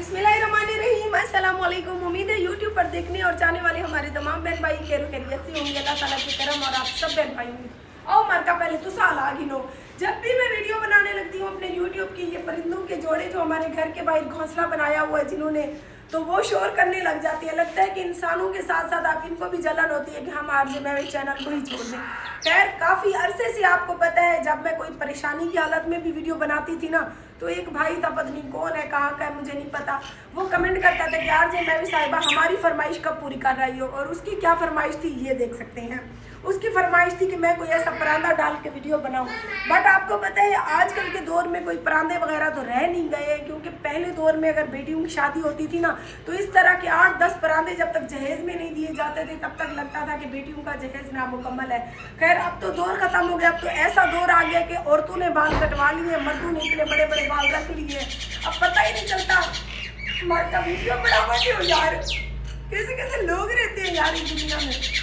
बिस्मिल्लाहिर्रहमानिर्रहीम, अस्सलाम वालेकुम। उम्मीद है यूट्यूब पर देखने और जाने वाले हमारे तमाम बहन भाई खैरियत से होंगे। अल्लाह ताला की करम और आप सब बहन भाई होंगे। और मरका पहले तो साल आ गिनो, जब भी मैं वीडियो बनाने लगती हूँ अपने यूट्यूब की, ये परिंदों के जोड़े जो हमारे घर के बाहर घोंसला बनाया हुआ है जिन्होंने, तो वो शोर करने लग जाती है। लगता है कि इंसानों के साथ साथ आप इनको भी जलन होती है कि हम आज मैं चैनल को ही छोड़ दें। खैर, काफ़ी अरसे से आपको पता है जब मैं कोई परेशानी की हालत में भी वीडियो बनाती थी ना, तो एक भाई था, पता नहीं कौन है, कहाँ का है मुझे नहीं पता, वो कमेंट करता था कि यार जे मैं भी साहिबा हमारी फरमाइश कब पूरी कर रही हो। और उसकी क्या फरमाइश थी ये देख सकते हैं। उसकी फरमाइश थी कि मैं कोई ऐसा परांदा डाल के वीडियो बनाऊं। बट आपको पता है आजकल के दौर में कोई परांदे वगैरह तो रह नहीं गए, क्योंकि पहले दौर में अगर बेटियों की शादी होती थी ना, तो इस तरह के 8-10 परांदे जब तक जहेज में नहीं दिए जाते थे तब तक लगता था कि बेटियों का जहेज नामुकम्मल है। खैर, अब तो दौर खत्म हो गया। अब तो ऐसा दौर आ गया कि औरतों ने बाल कटवा लिए, मर्दों ने इतने बड़े बड़े बाल रख लिए, अब पता ही नहीं चलता मर्द का वीडियो बनावा क्यों यार। कैसे कैसे लोग रहते हैं यार इस दुनिया में।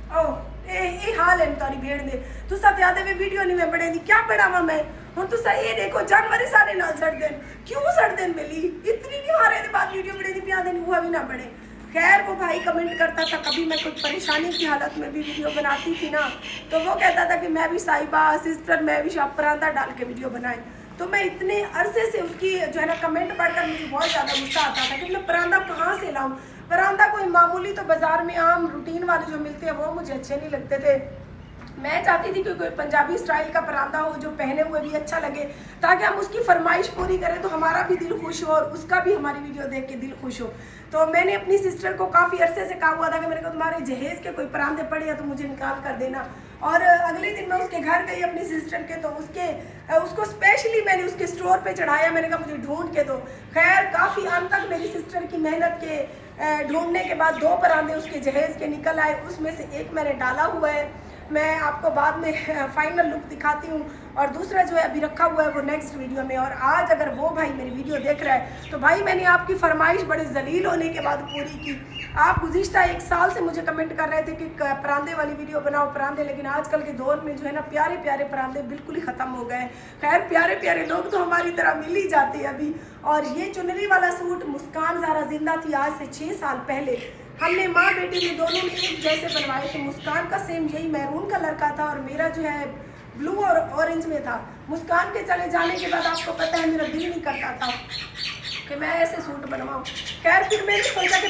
ओ ए हाल है तारी भेड़ दे तू सब याद है वीडियो नहीं मैं बने दी क्या बढ़ावा मैं हूं। तो सही देखो जानवर सारे नाल सड़ देन, क्यों सड़ देन मिली इतनी नहीं हारे दे बाद वीडियो बने दी पिया देन हुआ भी ना बने। खैर, वो भाई कमेंट करता था, कभी मैं कुछ परेशानी की हालत में भी वीडियो बनाती थी ना, तो वो कहता था कि मैं भी साहिबा सिस्टर, मैं भी परांदा डाल के वीडियो बनाए। तो मैं इतने अरसे से उसकी जो है ना कमेंट पढ़कर मुझे बहुत ज़्यादा गुस्सा आता था कि मैं परांदा कहाँ से लाऊं। परांदा कोई मामूली तो बाजार में आम रूटीन वाले जो मिलते हैं वो मुझे अच्छे नहीं लगते थे। मैं चाहती थी कि कोई पंजाबी स्टाइल का परांदा हो जो पहने हुए भी अच्छा लगे, ताकि हम उसकी फरमाइश पूरी करें तो हमारा भी दिल खुश हो और उसका भी हमारी वीडियो देख के दिल खुश हो। तो मैंने अपनी सिस्टर को काफ़ी अरसे से कहा हुआ था कि मेरे को तुम्हारे जहेज़ के कोई परांदे पड़े हैं तो मुझे निकाल कर देना। और अगले दिन मैं उसके घर गई अपनी सिस्टर के, तो उसको स्पेशली मैंने उसके स्टोर पे चढ़ाया। मैंने कहा मुझे ढूंढ के दो। खैर, काफ़ी अंत तक मेरी सिस्टर की मेहनत के ढूंढने के बाद 2 परांदे उसके जहेज़ के निकल आए। उसमें से एक मैंने डाला हुआ है, मैं आपको बाद में फाइनल लुक दिखाती हूँ, और दूसरा जो है अभी रखा हुआ है वो नेक्स्ट वीडियो में। और आज अगर वो भाई मेरी वीडियो देख रहा है तो भाई मैंने आपकी फरमाइश बड़े जलील होने के बाद पूरी की। आप गुज़िश्ता 1 साल से मुझे कमेंट कर रहे थे कि परांदे वाली वीडियो बनाओ परांदे, लेकिन आजकल के दौर में जो है ना प्यारे प्यारे परांदे बिल्कुल ही ख़त्म हो गए। खैर, प्यारे प्यारे लोग तो हमारी तरह मिल ही जाते हैं अभी। और ये चुनरी वाला सूट मुस्कान ज़ारा जिंदा थी आज से 6 साल पहले, हमने माँ बेटी ने दोनों ने एक जैसे बनवाए थे। मुस्कान का सेम यही मैरून कलर का था और मेरा जो है ब्लू और ऑरेंज में था। मुस्कान के चले जाने के बाद आपको पता है मेरा दिल नहीं करता था कि मैं ऐसे सूट बनवाऊँ। खैर, फिर मैंने सोचा कि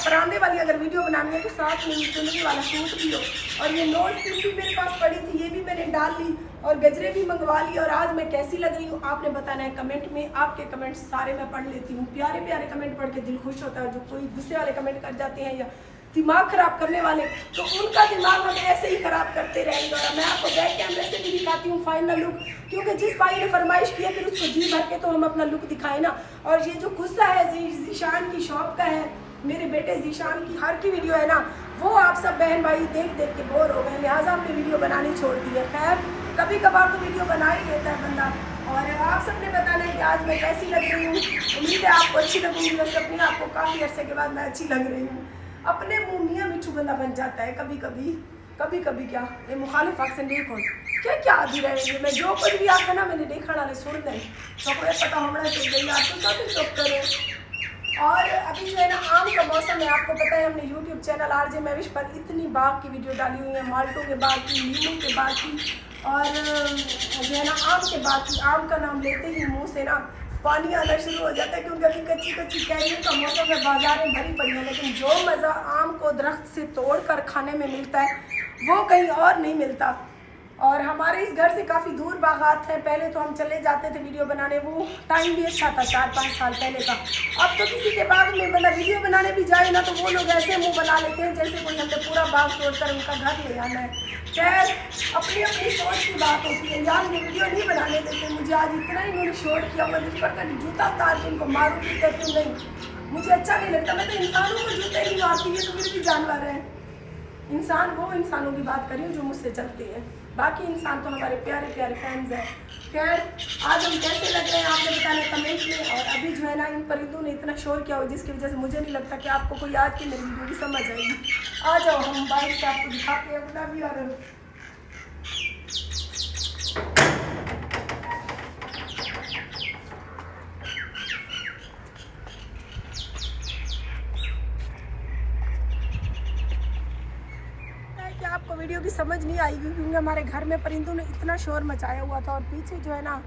परांदे वाली अगर वीडियो बनानी है तो साथ में चुनरी वाला सूट भी हो। और ये नोट पिन भी मेरे पास पड़ी थी, ये भी मैंने डाल ली और गजरे भी मंगवा ली। और आज मैं कैसी लग रही हूँ आपने बताना है कमेंट में। आपके कमेंट्स सारे मैं पढ़ लेती हूँ, प्यारे प्यारे कमेंट पढ़ के दिल खुश होता है। जो कोई गुस्से वाले कमेंट कर जाते हैं या दिमाग खराब करने वाले, तो उनका दिमाग हम ऐसे ही खराब करते रहेंगे। और मैं आपको बैक कैमरे से भी दिखाती हूँ फाइनल लुक, क्योंकि जिस भाई ने फरमाइश किया फिर उसको जी भर के तो हम अपना लुक दिखाएं ना। और ये जो गुस्सा है जीशान की शॉप का है, मेरे बेटे जीशान की हर की वीडियो है ना, वो आप सब बहन भाई देख देख के बोर हो गए, लिहाजा हमने वीडियो बनानी छोड़ दी है। खैर, कभी कभार तो वीडियो बना ही लेता है बंदा। और आप सबने बताना है कि आज मैं कैसी लग रही हूँ। उम्मीद है आपको अच्छी लगूंगी। वैसे अपने आपको काफ़ी अरसे के बाद मैं अच्छी लग रही हूँ। अपने मुँह मियाँ मिठू बंदा बन जाता है कभी कभी क्या ये मुखालिफ अक्सर देखो क्या क्या आदि रहेंगे। मैं जो कुछ भी आता ना मैंने देखा ना सुन दें तो कोई पता हमारा चल गई आप तो सब चुप करो। और अभी जो है ना आम का मौसम है, आपको पता है हमने यूट्यूब चैनल आरजे महविश पर इतनी बाग की वीडियो डाली हुई है, माल्टों के बाग की, नींबू के बाग की, और जो है ना आम के बाग की। आम का नाम लेते ही मुँह से ना पानी आना शुरू हो जाता है, क्योंकि अभी कच्ची कच्ची कैरियों का मौसम है, बाजार में भरी पड़ी है। लेकिन जो मज़ा आम को दरख्त से तोड़कर खाने में मिलता है वो कहीं और नहीं मिलता। और हमारे इस घर से काफ़ी दूर बागात हैं। पहले तो हम चले जाते थे वीडियो बनाने, वो टाइम भी अच्छा था 4-5 साल पहले का। अब तो किसी के बाग में मतलब वीडियो बनाने भी जाए ना तो वो लोग ऐसे मुँह बना लेते हैं जैसे कोई हमने पूरा बाग तोड़कर उनका घर ले आना है। खैर, अपनी अपनी सोच की बात होती है यार। ये वीडियो नहीं बनाने देते मुझे, आज इतना ही इन्होंने शोर किया, मैं इस पर जूता उतार के इनको मारूँ भी कहती हूँ नहीं, मुझे अच्छा नहीं लगता। मैं तो इंसानों को जूते नहीं मारती, ये तो फिर भी जानवर है। इंसान वो इंसानों की बात करी जो मुझसे चलते हैं, बाकी इंसान तो हमारे प्यारे प्यारे फैंस हैं। खैर, आज हम कैसे लग रहे हैं आपने बताना कमेंट में। और अभी जो है ना इन परिंदों ने इतना शोर किया हो जिसकी वजह से मुझे नहीं लगता कि आपको कोई आज की मेरी वीडियो की समझ आएगी। आ जाओ हम बाइक से आपको दिखाते हैं गुलाबी। और वीडियो की समझ नहीं आएगी, क्योंकि हमारे घर में परिंदों ने इतना शोर मचाया हुआ था। और पीछे जो है ना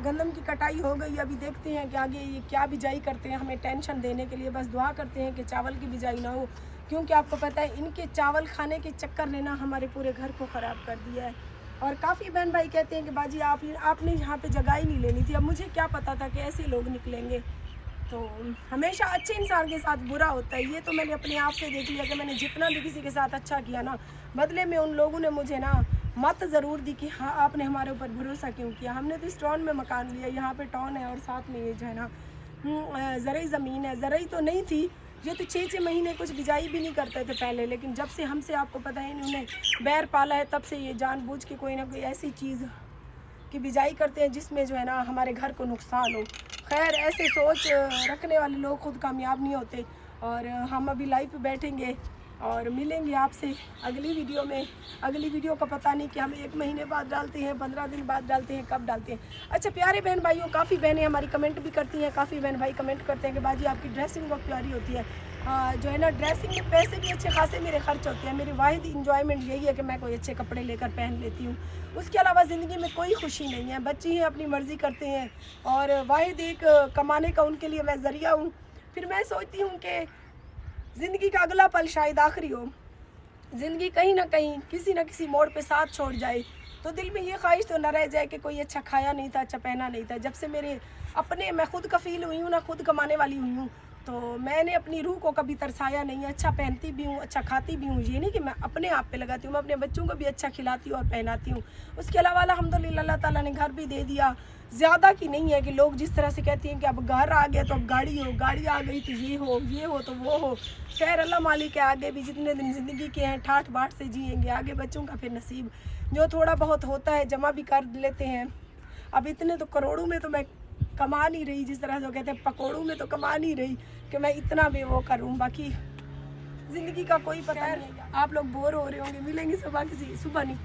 गंदम की कटाई हो गई। अभी देखते हैं कि आगे ये क्या बिजाई करते हैं, हमें टेंशन देने के लिए। बस दुआ करते हैं कि चावल की बिजाई ना हो, क्योंकि आपको पता है इनके चावल खाने के चक्कर ने ना हमारे पूरे घर को ख़राब कर दिया है। और काफ़ी बहन भाई कहते हैं कि बाजी आपने यहाँ पे जगह ही नहीं लेनी थी। अब मुझे क्या पता था कि ऐसे लोग निकलेंगे। तो हमेशा अच्छे इंसान के साथ बुरा होता है, ये तो मैंने अपने आप से देख लिया कि मैंने जितना भी किसी के साथ अच्छा किया ना, बदले में उन लोगों ने मुझे ना मत ज़रूर दी कि हाँ आपने हमारे ऊपर भरोसा क्यों किया। हमने तो इस टाउन में मकान लिया, यहाँ पे टाउन है और साथ में ये जो है ना ज़रूरी ज़मीन है। ज़रूरी तो नहीं थी, ये तो 6-6 महीने कुछ बिजाई भी नहीं करते थे पहले, लेकिन जब से हमसे आपको पता है इन्होंने बैर पाला है, तब से ये जानबूझ के कोई ना कोई ऐसी चीज़ की बिजाई करते हैं जिसमें जो है ना हमारे घर को नुकसान हो। खैर ऐसे सोच रखने वाले लोग खुद कामयाब नहीं होते। और हम अभी लाइव पे बैठेंगे और मिलेंगे आपसे अगली वीडियो में। अगली वीडियो का पता नहीं कि हम 1 महीने बाद डालते हैं, 15 दिन बाद डालते हैं, कब डालते हैं। अच्छा प्यारे बहन भाइयों, काफ़ी बहनें हमारी कमेंट भी करती हैं, काफ़ी बहन भाई कमेंट करते हैं कि बाजी आपकी ड्रेसिंग बहुत प्यारी होती है। जो है ना ड्रेसिंग में पैसे भी अच्छे खासे मेरे खर्च होते हैं। मेरी वाहिद इंजॉयमेंट यही है कि मैं कोई अच्छे कपड़े लेकर पहन लेती हूँ। उसके अलावा ज़िंदगी में कोई खुशी नहीं है। बच्चे हैं अपनी मर्ज़ी करते हैं और वाहिद एक कमाने का उनके लिए मैं ज़रिया हूँ। फिर मैं सोचती हूँ कि ज़िंदगी का अगला पल शायद आखिरी हो, ज़िंदगी कहीं ना कहीं किसी न किसी मोड़ पे साथ छोड़ जाए, तो दिल में ये ख्वाहिश तो ना रह जाए कि कोई अच्छा खाया नहीं था, अच्छा पहना नहीं था। जब से मेरे अपने मैं खुद कफ़ील हुई हूँ ना, खुद कमाने वाली हुई हूँ, तो मैंने अपनी रूह को कभी तरसाया नहीं। अच्छा पहनती भी हूँ, अच्छा खाती भी हूँ। ये नहीं कि मैं अपने आप पे लगाती हूँ, मैं अपने बच्चों को भी अच्छा खिलाती हूँ और पहनाती हूँ। उसके अलावा अल्हम्दुलिल्लाह अल्लाह ताला ने घर भी दे दिया। ज़्यादा की नहीं है कि लोग जिस तरह से कहती हैं कि अब घर आ गया तो अब गाड़ी हो, गाड़ी आ गई तो ये हो तो वो हो। खैर अल्लाह मालिक है, आगे भी जितने दिन ज़िंदगी के हैं ठाठ बाट से जिएंगे। आगे बच्चों का फिर नसीब जो थोड़ा बहुत होता है जमा भी कर लेते हैं। अब इतने तो करोड़ों में तो मैं कमा नहीं रही, जिस तरह से कहते हैं पकौड़ों में तो कमा नहीं रही कि मैं इतना भी वो करूँ। बाकी ज़िंदगी का कोई पता नहीं। आप लोग बोर हो रहे होंगे, मिलेंगे सुबह नहीं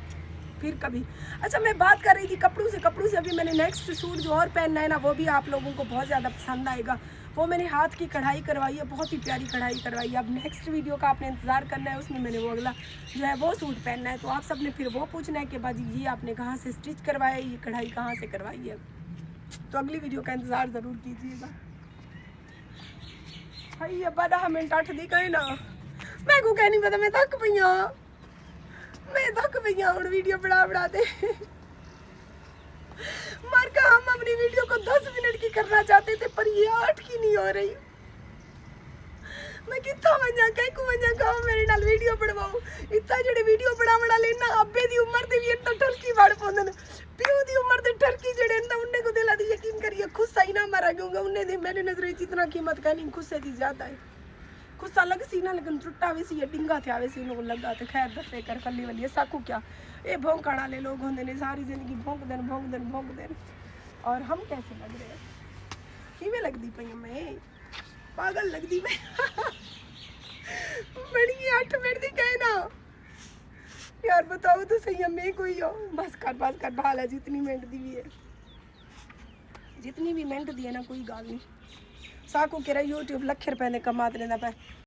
फिर कभी। अच्छा मैं बात कर रही थी कपड़ों से अभी मैंने नेक्स्ट सूट जो और पहनना है ना, वो भी आप लोगों को बहुत ज़्यादा पसंद आएगा। वो मैंने हाथ की कढ़ाई करवाई है, बहुत ही प्यारी कढ़ाई करवाई है। अब नेक्स्ट वीडियो का आपने इंतज़ार करना है, उसमें मैंने वो अगला जो है वो सूट पहनना है। तो आप सब ने फिर वो पूछना है कि बाजी ये आपने कहाँ से स्टिच करवाया, ये कढ़ाई कहाँ से करवाई है। तो अगली वीडियो का इंतज़ार ज़रूर कीजिएगा। भाई अब 12 मिनट 8 दी कहे ना, मैं को कह नहीं पता, मैं थक पई हूँ वीडियो बड़ा दे मार का। हम अपनी वीडियो को 10 मिनट की करना चाहते थे, पर ये 8 की नहीं हो रही। मैं कितना वजह कहीं मेरे नाल वीडियो बनवाऊं, इतना जेडे वीडियो बड़ा लेना अब्बे दी उम्र ते भी इतना ठरकी वाड़ पोंदन, प्यो दी उम्र ते ठरकी जेडे ना उन्ने को दिला दी। यकीन करिए खुस्सा ही ना मारा क्योंकि उन्ने दी मेरे नजर में इतना कीमत का नहीं, खुस्से दी ज्यादा है। खुस्सा लग सी ना लेकिन टुट्टा वे सी, ये डिंगा थे आवे सी उनको लगा। तो खैर दफे कर कल्ली वाली साकू क्या ये भौंकण वाले लोग होंगे ने, सारी जिंदगी भौंक देन। और हम कैसे लग रहे हैं, किवें लगदी पई मैं पागल लगदी मैं बड़ी 8 मिनट दी कहे ना यार, बताओ तो सही मैं कोई हो। बस कर भाल है, जितनी मिनट दी भी है, जितनी भी मिनट दी है ना कोई गल नहीं। साकू कह रहा यूट्यूब लख रुपए ने कमा देना पे।